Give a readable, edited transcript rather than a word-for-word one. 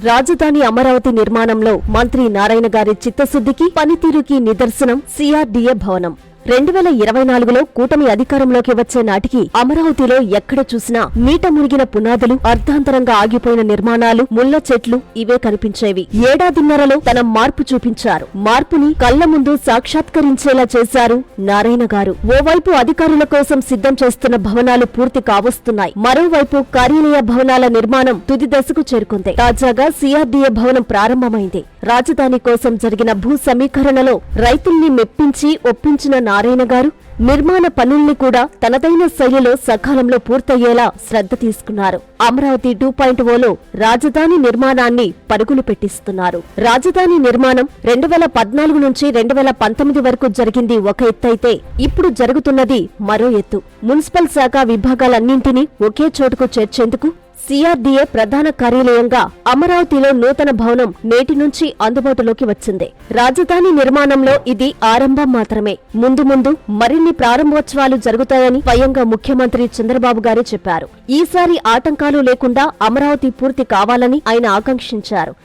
రాజధాని అమరావతి నిర్మాణంలో మంత్రి నారాయణ గారి చిత్తశుద్ధికి పనితీరుకి నిదర్శనం సిఆర్డీఏ భవనం. 2024లో కూటమి అధికారంలోకి వచ్చే నాటికి అమరావతిలో ఎక్కడ చూసినా నీట మునిగిన పునాదులు, అర్ధాంతరంగా ఆగిపోయిన నిర్మాణాలు, ముళ్ల చెట్లు ఇవే కనిపించేవి. ఏడాదిన్నరలో తన మార్పు చూపించారు. మార్పుని కళ్ల ముందు సాక్షాత్కరించేలా చేశారు నారాయణ గారు. ఓవైపు అధికారుల కోసం సిద్ధం చేస్తున్న భవనాలు పూర్తి కావస్తున్నాయి. మరోవైపు కార్యాలయ భవనాల నిర్మాణం తుది దశకు చేరుకుంది. తాజాగా సిఆర్డీఏ భవనం ప్రారంభమైంది. రాజధాని కోసం జరిగిన భూ సమీకరణలో రైతుల్ని మెప్పించి ఒప్పించిన నారాయణ గారు నిర్మాణ పనుల్ని కూడా తనదైన శైలిలో సకాలంలో పూర్తయ్యేలా శ్రద్ధ తీసుకున్నారు. అమరావతి 2.0లో రాజధాని నిర్మాణాన్ని పరుగులు పెట్టిస్తున్నారు. రాజధాని నిర్మాణం 2014 నుంచి 2019 వరకు జరిగింది ఒక ఎత్తైతే ఇప్పుడు జరుగుతున్నది మరో ఎత్తు. మున్సిపల్ శాఖ విభాగాలన్నింటినీ ఒకే చోటుకు చేర్చేందుకు సిఆర్డీఏ ప్రధాన కార్యాలయంగా అమరావతిలో నూతన భవనం నేటి నుంచి అందుబాటులోకి వచ్చింది. రాజధాని నిర్మాణంలో ఇది ఆరంభం మాత్రమే. ముందు ముందు మరిన్ని ప్రారంభోత్సవాలు జరుగుతాయని స్వయంగా ముఖ్యమంత్రి చంద్రబాబు గారే చెప్పారు. ఈసారి ఆటంకాలు లేకుండా అమరావతి పూర్తి కావాలని ఆయన ఆకాంక్షించారు.